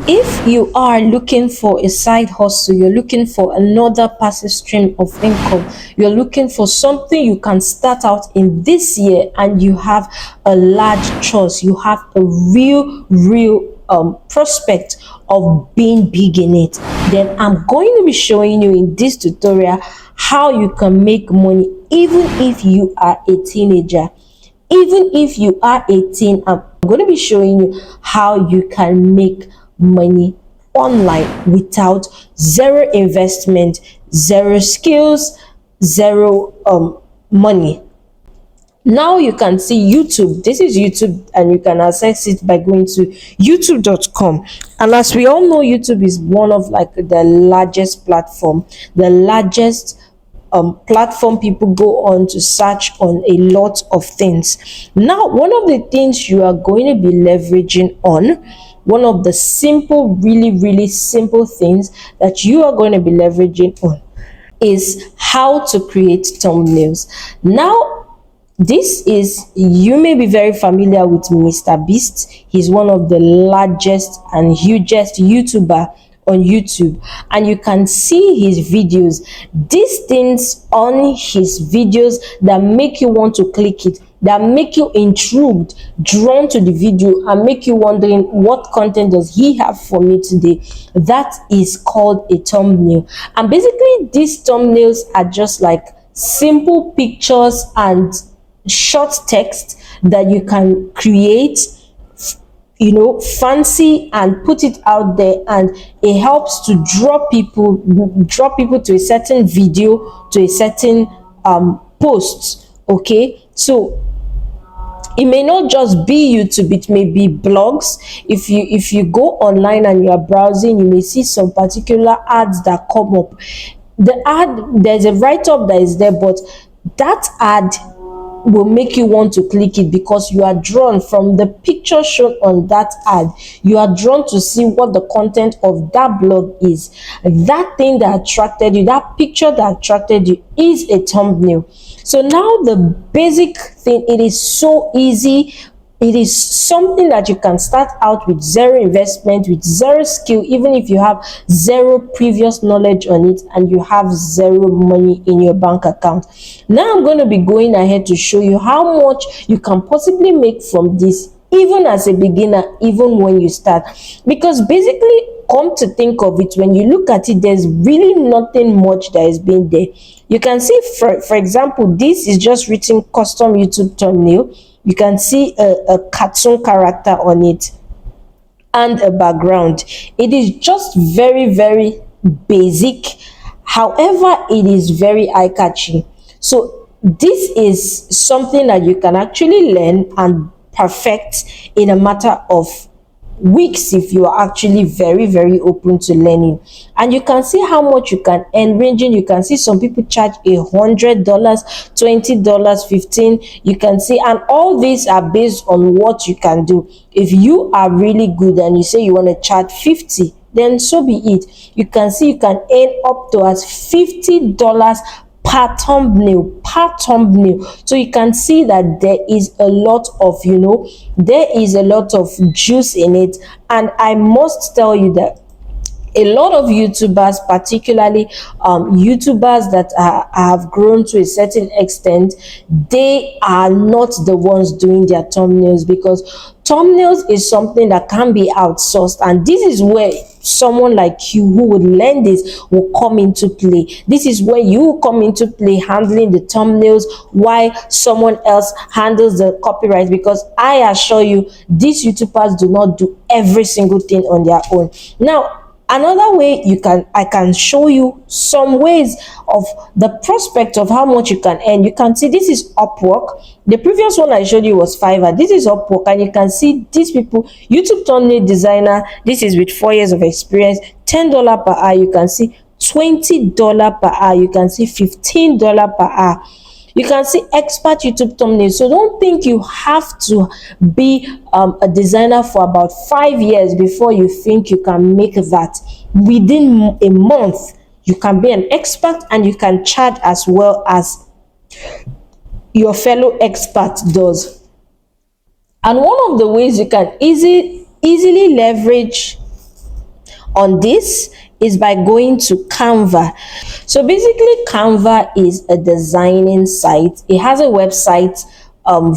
If you are looking for a side hustle, you're looking for another passive stream of income, you're looking for something you can start out in this year, and you have a large trust, you have a real prospect of being big in it, then I'm going to be showing you in this tutorial how you can make money even if you are a teenager. Even if you are 18, I'm going to be showing you how you can make money online without zero investment, zero skills, zero money. Now you can see YouTube. This is YouTube, and you can access it by going to youtube.com. And as we all know, YouTube is one of like the largest platform, the largest platform people go on to search on a lot of things. Now, one of the things you are going to be leveraging on, one of the simple, really simple things that you are going to be leveraging on, is how to create thumbnails. Now, this is, you may be very familiar with Mr. Beast. He's one of the largest and hugest YouTuber on YouTube, and you can see his videos. These things on his videos that make you want to click it, that make you intrigued, drawn to the video, and make you wondering what content does he have for me today. That is called a thumbnail. And basically, these thumbnails are just like simple pictures and short text that you can create, fancy, and put it out there, and it helps to draw people to a certain video, to a certain post. Okay, so it may not just be YouTube, it may be blogs. If you go online and you are browsing, you may see some particular ads that come up. The ad, there's a write-up that is there, but that ad will make you want to click it because you are drawn from the picture shown on that ad. You are drawn to see what the content of that blog is. That thing that attracted you, that picture that attracted you, is a thumbnail. So now the basic thing, it is so easy. It is something that you can start out with zero investment, with zero skill, even if you have zero previous knowledge on it and you have zero money in your bank account. Now I'm going to be going ahead to show you how much you can possibly make from this, even as a beginner, even when you start. Because basically, come to think of it, when you look at it, there's really nothing much that is being there. You can see, for example, this is just written custom YouTube thumbnail. You can see a cartoon character on it and a background. It is just very basic. However, it is very eye-catching. So this is something that you can actually learn and perfect in a matter of weeks if you are actually very open to learning. And you can see how much you can earn, ranging. You can see some people charge $100, $20, 15. You can see, and all these are based on what you can do. If you are really good and you say you want to charge 50, then so be it. You can see you can earn up to as $50 per thumbnail. So you can see that there is a lot of there is a lot of juice in it. And I must tell you that a lot of YouTubers, particularly YouTubers that have grown to a certain extent, they are not the ones doing their thumbnails, because thumbnails is something that can be outsourced, and this is where someone like you who would learn this will come into play. This is where you will come into play, handling the thumbnails while someone else handles the copyright, because I assure you, these YouTubers do not do every single thing on their own. Now, another way I can show you some ways of the prospect of how much you can earn. You can see this is Upwork. The previous one I showed you was Fiverr. This is Upwork, and you can see these people. YouTube thumbnail designer, this is with 4 years of experience, $10 per hour. You can see $20 per hour. You can see $15 per hour. You can see expert YouTube thumbnail. So don't think you have to be a designer for about 5 years before you think you can make that. Within a month, you can be an expert, and you can charge as well as your fellow expert does. And one of the ways you can easily leverage on this is by going to Canva. So basically, Canva is a designing site. It has a website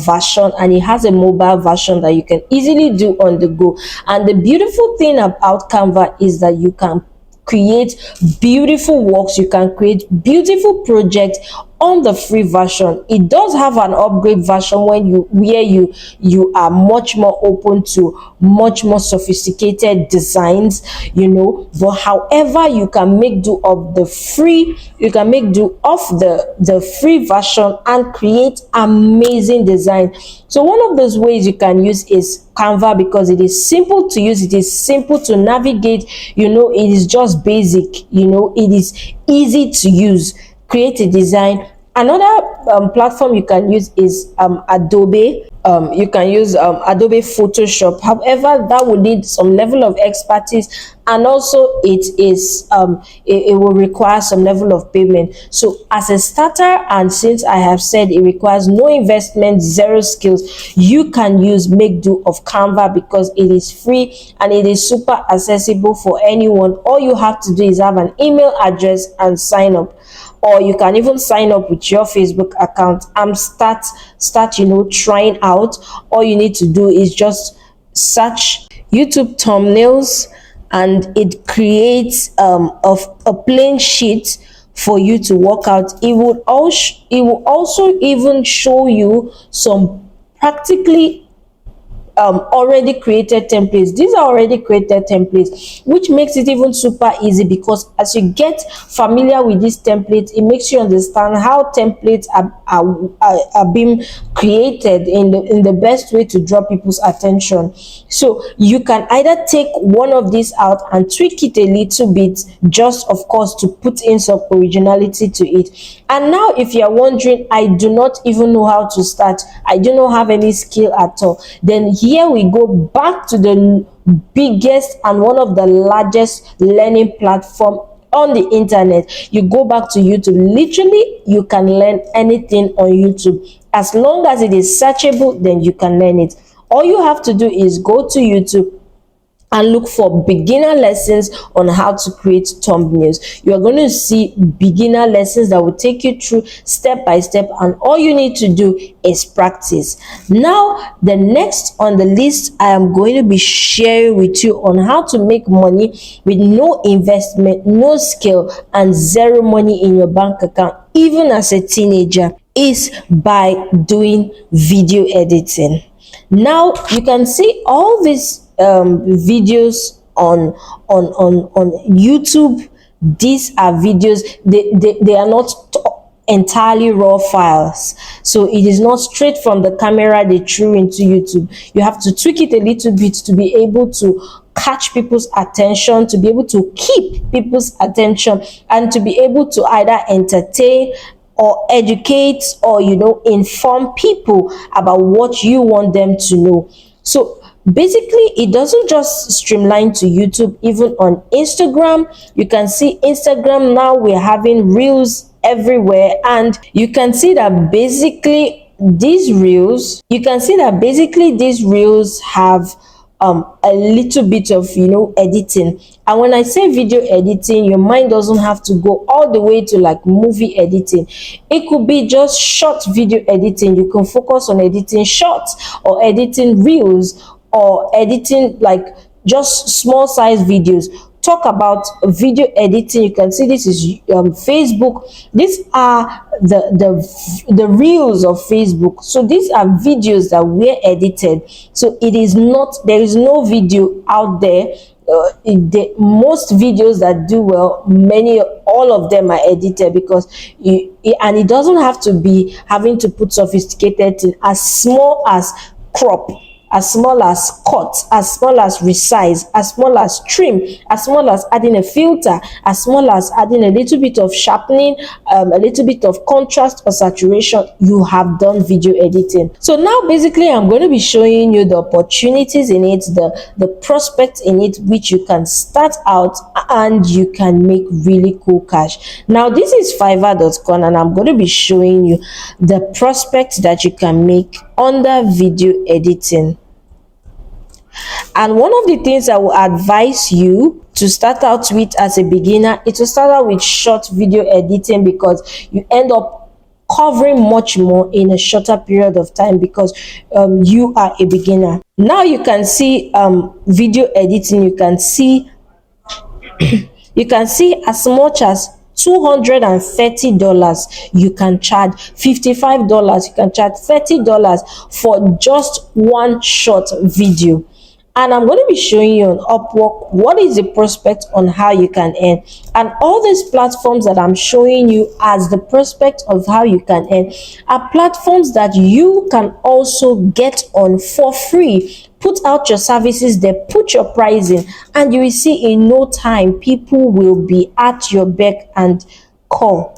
version, and it has a mobile version that you can easily do on the go. And the beautiful thing about Canva is that you can create beautiful works, you can create beautiful projects on the free version. It does have an upgrade version where you are much more open to much more sophisticated designs, but however, you can make do of the free, you can make do of the free version and create amazing design. So one of those ways you can use is Canva, because it is simple to use, it is simple to navigate, it is just basic, it is easy to use. Create a design. Another platform you can use is Adobe. You can use Adobe Photoshop. However, that will need some level of expertise, and also it will require some level of payment. So as a starter, and since I have said it requires no investment, zero skills, you can make do of Canva because it is free and it is super accessible for anyone. All you have to do is have an email address and sign up, or you can even sign up with your Facebook account and start trying out. All you need to do is just search YouTube thumbnails, and it creates a plain sheet for you to work out. It will also even show you some practically already created templates. These are already created templates, which makes it even super easy, because as you get familiar with these templates, it makes you understand how templates are being created in the best way to draw people's attention. So you can either take one of these out and tweak it a little bit, just of course to put in some originality to it. And now if you are wondering, I do not even know how to start, I do not have any skill at all, then here we go back to the biggest and one of the largest learning platform on the internet. You go back to YouTube. Literally, you can learn anything on YouTube. As long as it is searchable, then you can learn it. All you have to do is go to YouTube and look for beginner lessons on how to create thumbnails. You are going to see beginner lessons that will take you through step by step, and all you need to do is practice. Now, the next on the list, I am going to be sharing with you on how to make money with no investment, no skill, and zero money in your bank account, even as a teenager, is by doing video editing. Now, you can see all these videos on YouTube. These are videos, they are not entirely raw files, so it is not straight from the camera they threw into YouTube. You have to tweak it a little bit to be able to catch people's attention, to be able to keep people's attention, and to be able to either entertain or educate or inform people about what you want them to know. So basically, it doesn't just streamline to YouTube. Even on Instagram, you can see Instagram now, we're having reels everywhere, and you can see that basically these reels have a little bit of editing. And when I say video editing, your mind doesn't have to go all the way to like movie editing. It could be just short video editing. You can focus on editing shorts, or editing reels, or editing like just small size videos. Talk about video editing, you can see this is Facebook. These are the reels of Facebook. So these are videos that were edited. So it is not, there is no video out there. Most videos that do well, all of them are edited, because and it doesn't have to be having to put sophisticated things, as small as crop, as small as cut, as small as resize, as small as trim, as small as adding a filter, as small as adding a little bit of sharpening, a little bit of contrast or saturation. You have done video editing. So now basically I'm going to be showing you the opportunities in it, the prospects in it, which you can start out and you can make really cool cash. Now this is Fiverr.com, and I'm going to be showing you the prospects that you can make under video editing. And one of the things I will advise you to start out with as a beginner is to start out with short video editing, because you end up covering much more in a shorter period of time, because you are a beginner. Now you can see video editing. You can see as much as $230 you can charge, $55 you can charge, $30 for just one short video. And I'm going to be showing you on Upwork what is the prospect on how you can earn. And all these platforms that I'm showing you as the prospect of how you can earn are platforms that you can also get on for free. Put out your services there, put your pricing, and you will see in no time people will be at your beck and call.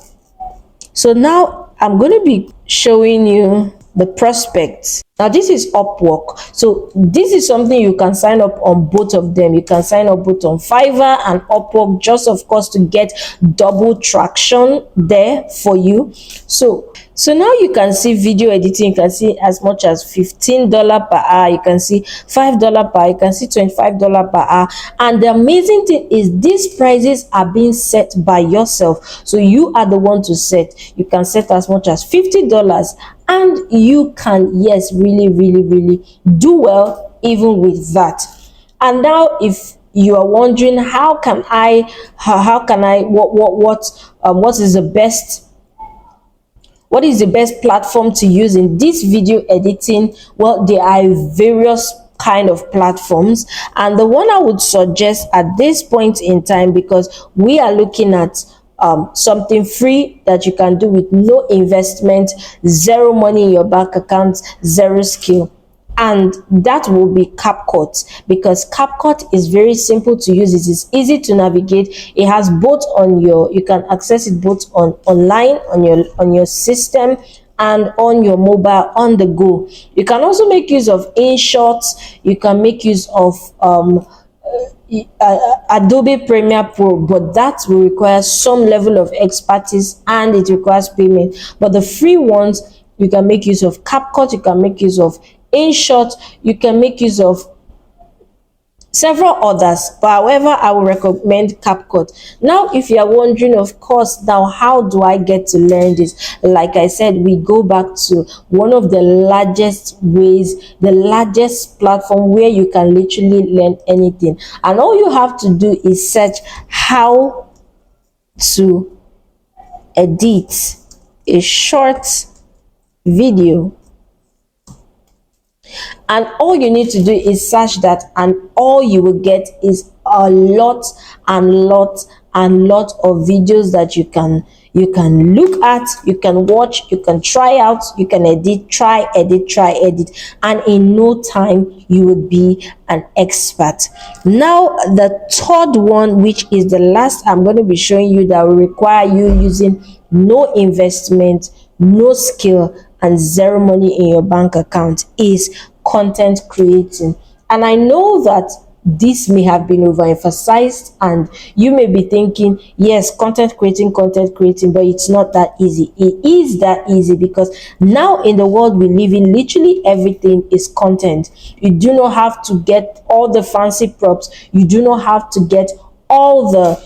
So now I'm going to be showing you the prospects. Now this is Upwork. So this is something you can sign up on both of them. You can sign up both on Fiverr and Upwork, just of course to get double traction there for you. So now you can see video editing. You can see as much as $15 per hour. You can see $5 per hour. You can see $25 per hour. And the amazing thing is these prices are being set by yourself. So you are the one to set. You can set as much as $50, and you can, yes, really do well even with that. And now if you are wondering what is the best platform to use in this video editing, well, there are various kind of platforms, and the one I would suggest at this point in time, because we are looking at something free that you can do with no investment, zero money in your bank account, zero skill, and that will be CapCut, because CapCut is very simple to use. It is easy to navigate. It has both you can access it both online on your system and on your mobile on the go. You can also make use of InShot. You can make use of Adobe Premiere Pro, but that will require some level of expertise and it requires payment. But the free ones, you can make use of CapCut, you can make use of InShot, you can make use of several others, but however I will recommend CapCut. Now if you are wondering, of course, now how do I get to learn this? Like I said, we go back to one of the largest ways, the largest platform where you can literally learn anything, and all you have to do is search how to edit a short video. And all you need to do is search that, and all you will get is a lot of videos that you can look at, you can watch, you can try out, you can edit, try edit, and in no time you will be an expert. Now the third one, which is the last I'm going to be showing you, that will require you using no investment, no skill, and zero money in your bank account, is content creating. And I know that this may have been overemphasized, and you may be thinking, yes, content creating, but it's not that easy. It is that easy, because now in the world we live in, literally everything is content. You do not have to get all the fancy props, you do not have to get all the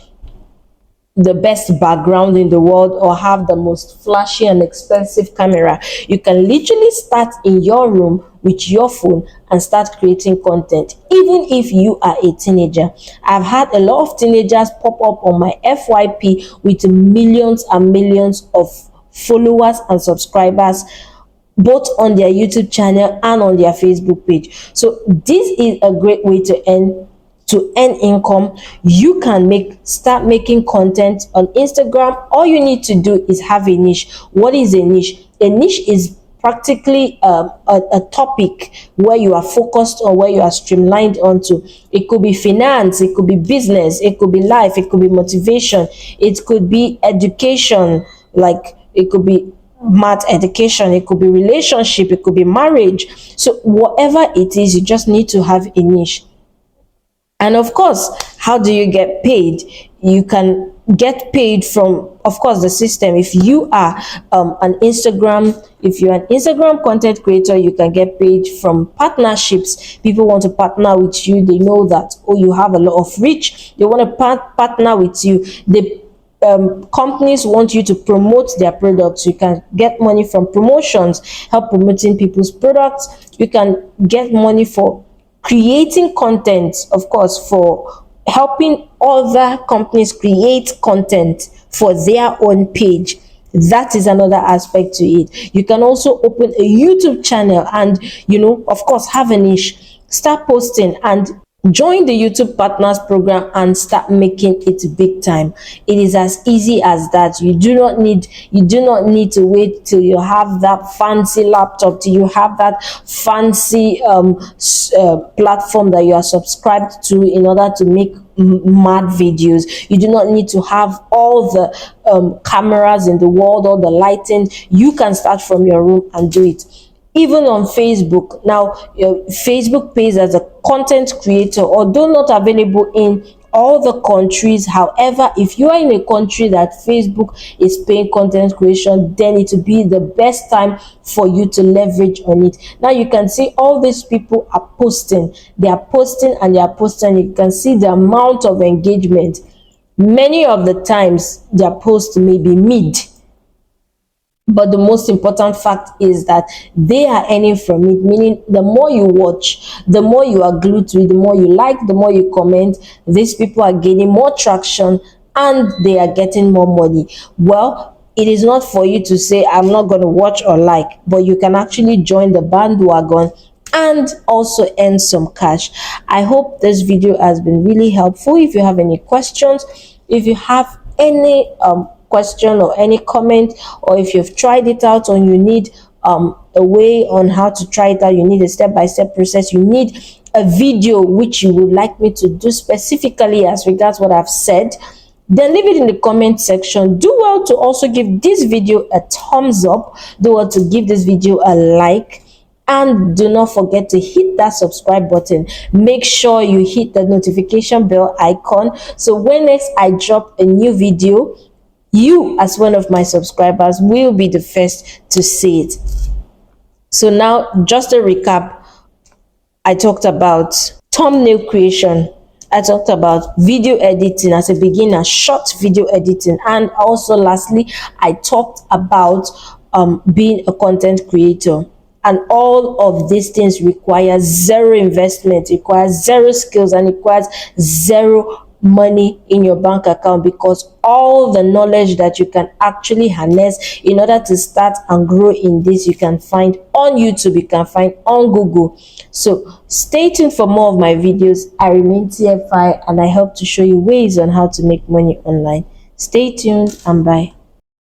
best background in the world or have the most flashy and expensive camera. You can literally start in your room with your phone and start creating content, even if you are a teenager. I've had a lot of teenagers pop up on my FYP with millions and millions of followers and subscribers, both on their YouTube channel and on their Facebook page. So this is a great way to earn income. You can start making content on Instagram. All you need to do is have a niche. What is a niche? A niche is practically a topic where you are focused on, where you are streamlined onto. It could be finance, it could be business, it could be life, it could be motivation, it could be education, like it could be math education, it could be relationship, it could be marriage. So whatever it is, you just need to have a niche. And of course, how do you get paid? You can get paid from, of course, the system. If you are if you're an Instagram content creator, you can get paid from partnerships. People want to partner with you. They know that, oh, you have a lot of reach. They want to partner with you. Companies want you to promote their products. You can get money from promotions, help promoting people's products. You can get money for creating content, of course, for helping other companies create content for their own page. That is another aspect to it. You can also open a YouTube channel and, of course, have a niche, start posting and join the YouTube Partners program and start making it big time. It is as easy as that. You do not need to wait till you have that fancy laptop, till you have that fancy platform that you are subscribed to in order to make mad videos. You do not need to have all the cameras in the world, all the lighting. You can start from your room and do it. Even on Facebook now, Facebook pays as a content creator, although not available in all the countries. However, if you are in a country that Facebook is paying content creation, then it will be the best time for you to leverage on it. Now you can see all these people are posting. They are posting and they are posting. You can see the amount of engagement. Many of the times their post may be mid, but the most important fact is that they are earning from it, meaning the more you watch, the more you are glued to it, the more you like, the more you comment, these people are gaining more traction and they are getting more money. Well, it is not for you to say, I'm not going to watch or like, but you can actually join the bandwagon and also earn some cash. I hope this video has been really helpful. If you have any questions, if you have any question or any comment, or if you've tried it out and you need a way on how to try it out, you need a step-by-step process, you need a video which you would like me to do specifically as regards what I've said, then leave it in the comment section. Do well to also give this video a thumbs up, do well to give this video a like, and do not forget to hit that subscribe button. Make sure you hit the notification bell icon, so when next I drop a new video, you as one of my subscribers will be the first to see it. So now, just a recap, I talked about thumbnail creation, I talked about video editing as a beginner, short video editing, and also lastly I talked about being a content creator. And all of these things require zero investment, requires zero skills, and requires zero money in your bank account, because all the knowledge that you can actually harness in order to start and grow in this, you can find on YouTube, you can find on Google. So stay tuned for more of my videos. I remain TFI and I help to show you ways on how to make money online. Stay tuned and bye.